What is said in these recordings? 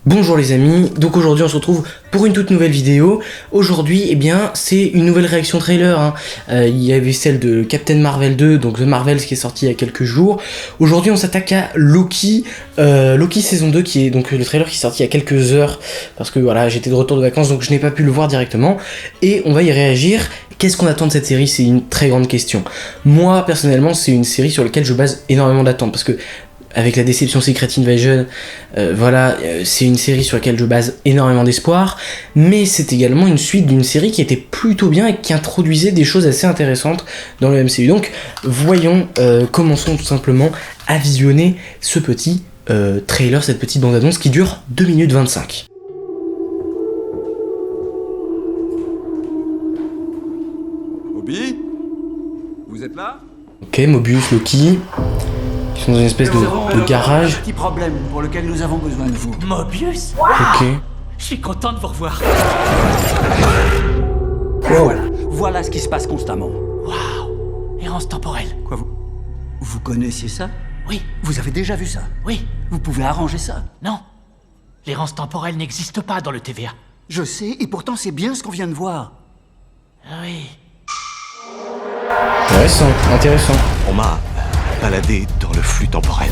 Bonjour les amis, donc aujourd'hui on se retrouve pour une toute nouvelle vidéo. Aujourd'hui, eh bien, c'est une nouvelle réaction trailer. Il y avait celle de Captain Marvel 2, donc The Marvels qui est sorti il y a quelques jours. Aujourd'hui on s'attaque à Loki, Loki saison 2 qui est donc le trailer qui est sorti il y a quelques heures. Parce que voilà, j'étais de retour de vacances donc je n'ai pas pu le voir directement. Et on va y réagir. Qu'est-ce qu'on attend de cette série? C'est une très grande question. Moi personnellement c'est une série sur laquelle je base énormément d'attentes. Parce que avec la déception Secret Invasion, c'est une série sur laquelle je base énormément d'espoir, mais c'est également une suite d'une série qui était plutôt bien et qui introduisait des choses assez intéressantes dans le MCU. Donc voyons, commençons tout simplement à visionner ce petit trailer, cette petite bande-annonce qui dure 2 minutes 25. Moby, vous êtes là? Ok, Mobius, Loki... Ils sont dans une espèce de garage. Un petit problème pour lequel nous avons besoin de vous. Mobius? Ok. Je suis content de vous revoir. Wow. Voilà ce qui se passe constamment. Waouh! Errance temporelle. Quoi, vous connaissiez ça? Oui, Vous avez déjà vu ça? oui, Vous pouvez arranger ça? non. L'errance temporelle n'existe pas dans le TVA. Je sais, et pourtant c'est bien ce qu'on vient de voir. Oui. Intéressant. On m'a baladé dans le flux temporel.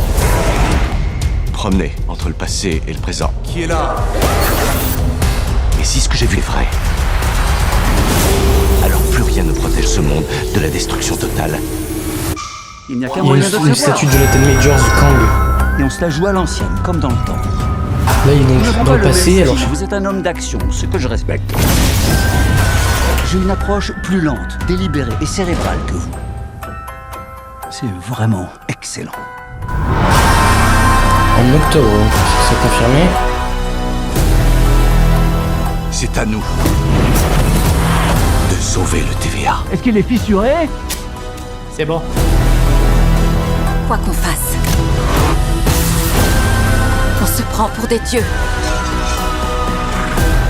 Promené entre le passé et le présent. Qui est là? Et si ce que j'ai vu est vrai, alors plus rien ne protège ce monde de la destruction totale. Il n'y a qu'un Il y a moyen de une savoir. statue de Jonathan Majors du Kang. Et on se la joue à l'ancienne, comme dans le temps. Là il est Nous donc n'avons dans pas le même passé, style, alors vous êtes un homme d'action, ce que je respecte. J'ai une approche plus lente, délibérée et cérébrale que vous. C'est vraiment excellent. en octobre, c'est confirmé. C'est à nous de sauver le TVA. Est-ce qu'il est fissuré? C'est bon. Quoi qu'on fasse, on se prend pour des dieux.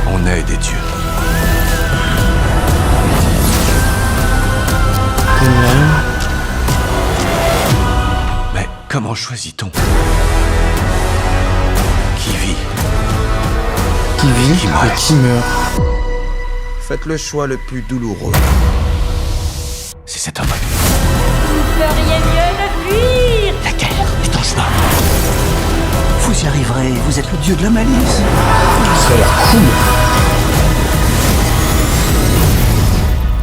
On est des dieux. Mais comment choisit-on? Qui vit? Qui vit Qui meurt. et qui meurt. Faites le choix le plus douloureux. C'est cet homme. Vous feriez mieux de fuir. La guerre est en chemin. Vous y arriverez, vous êtes le dieu de la malice. Ça a l'air cool.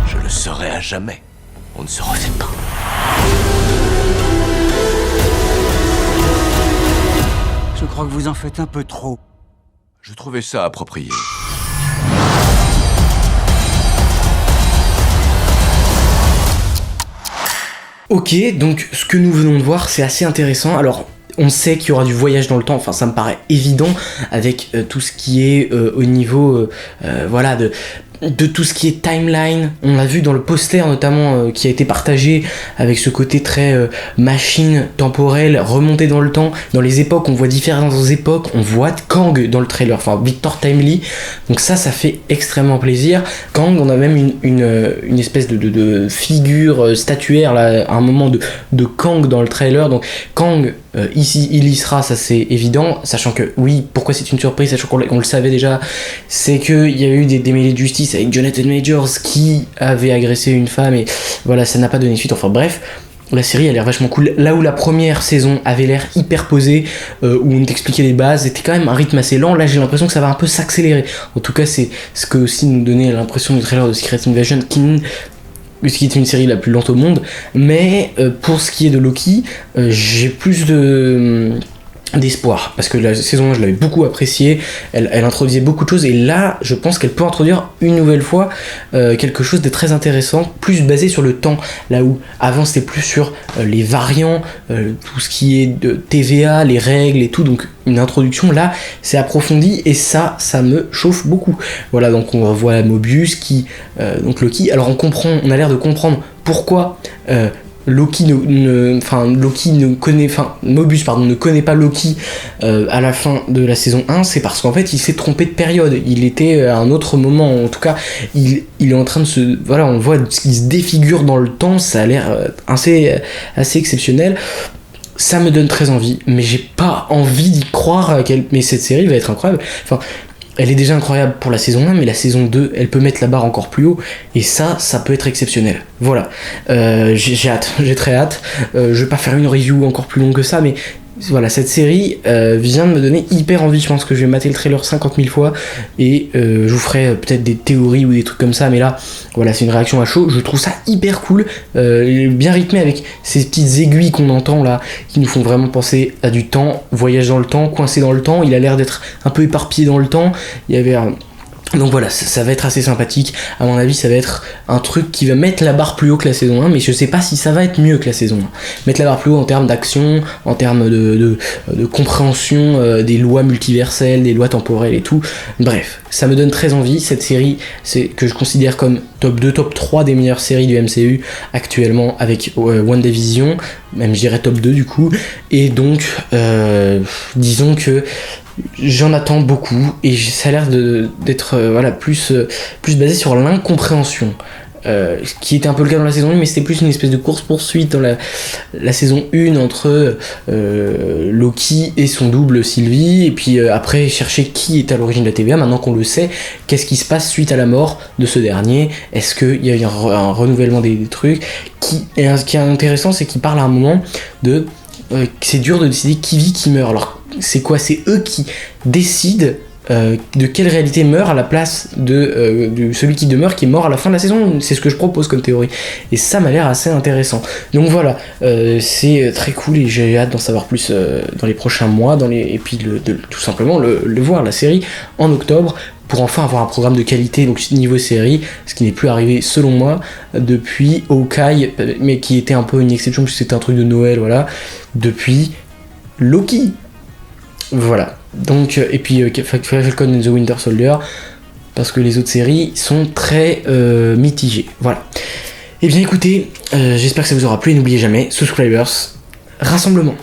Je le serai à jamais. On ne se refait pas. Je crois que vous en faites un peu trop. Je trouvais ça approprié. Ok, donc ce que nous venons de voir, c'est assez intéressant. Alors, on sait qu'il y aura du voyage dans le temps, enfin ça me paraît évident avec tout ce qui est au niveau de tout ce qui est timeline. On l'a vu dans le poster notamment qui a été partagé avec ce côté très machine temporelle, remontée dans le temps. Dans les époques, on voit différentes époques, on voit Kang dans le trailer, enfin Victor Timely. Donc ça fait extrêmement plaisir. Kang, on a même une espèce de figure statuaire là, à un moment de Kang dans le trailer. Donc Kang, ici il y sera, ça c'est évident, sachant que oui, pourquoi c'est une surprise, sachant qu'on le savait déjà, c'est qu'il y a eu des démêlés de justice avec Jonathan Majors qui avait agressé une femme et voilà, ça n'a pas donné suite. Enfin bref, la série a l'air vachement cool. Là où la première saison avait l'air hyper posée, où on t'expliquait les bases, c'était quand même un rythme assez lent. Là j'ai l'impression que ça va un peu s'accélérer. En tout cas c'est ce que aussi nous donnait l'impression du trailer de Secret Invasion qui est une série la plus lente au monde. Mais pour ce qui est de Loki, j'ai plus d'espoir, parce que la saison 1 je l'avais beaucoup appréciée, elle introduisait beaucoup de choses, et là je pense qu'elle peut introduire une nouvelle fois quelque chose de très intéressant, plus basé sur le temps, là où avant c'était plus sur les variants, tout ce qui est de TVA, les règles et tout, donc une introduction là c'est approfondi et ça me chauffe beaucoup. Voilà, donc on voit Mobius qui donc Loki, alors on a l'air de comprendre pourquoi Mobius ne connaît pas Loki à la fin de la saison 1, c'est parce qu'en fait il s'est trompé de période, il était à un autre moment, en tout cas il est en train de se... Voilà, on voit qu'il se défigure dans le temps, ça a l'air assez exceptionnel. ça me donne très envie, mais j'ai pas envie d'y croire mais cette série va être incroyable. Enfin, elle est déjà incroyable pour la saison 1, mais la saison 2, elle peut mettre la barre encore plus haut, et ça peut être exceptionnel. Voilà, j'ai hâte, j'ai très hâte. Je vais pas faire une review encore plus longue que ça, mais voilà, cette série vient de me donner hyper envie. Je pense que je vais mater le trailer 50 000 fois et je vous ferai peut-être des théories ou des trucs comme ça, mais là voilà, c'est une réaction à chaud. Je trouve ça hyper cool, bien rythmé avec ces petites aiguilles qu'on entend là qui nous font vraiment penser à du temps, voyage dans le temps, coincé dans le temps. Il a l'air d'être un peu éparpillé dans le temps. Il y avait donc voilà, ça va être assez sympathique. À mon avis, ça va être un truc qui va mettre la barre plus haut que la saison 1, mais je sais pas si ça va être mieux que la saison 1. Mettre la barre plus haut en termes d'action, en termes de compréhension des lois multiverselles, des lois temporelles et tout. Bref, ça me donne très envie. Cette série, c'est que je considère comme top 2, top 3 des meilleures séries du MCU actuellement, avec WandaVision, même je dirais top 2 du coup. Et donc, disons que j'en attends beaucoup et ça a l'air d'être voilà, plus basé sur l'incompréhension. Ce qui était un peu le cas dans la saison 1, mais c'était plus une espèce de course-poursuite dans la saison 1 entre Loki et son double Sylvie, et puis après chercher qui est à l'origine de la TVA. Maintenant qu'on le sait, qu'est-ce qui se passe suite à la mort de ce dernier? Est-ce qu'il y a eu un renouvellement des trucs ce qui est intéressant, c'est qu'il parle à un moment de c'est dur de décider qui vit, qui meurt. Alors c'est quoi? C'est eux qui décident de quelle réalité meurt à la place de celui qui demeure, qui est mort à la fin de la saison. C'est ce que je propose comme théorie, et ça m'a l'air assez intéressant. Donc voilà, c'est très cool et j'ai hâte d'en savoir plus dans les prochains mois, et puis tout simplement le voir, la série, en octobre, pour enfin avoir un programme de qualité, donc niveau série, ce qui n'est plus arrivé selon moi depuis Hawkeye, mais qui était un peu une exception puisque c'était un truc de Noël, voilà, depuis Loki. Voilà, donc, et puis Falcon and the Winter Soldier, parce que les autres séries sont très mitigées. Voilà. Et bien écoutez, j'espère que ça vous aura plu, et n'oubliez jamais, subscribers, rassemblement.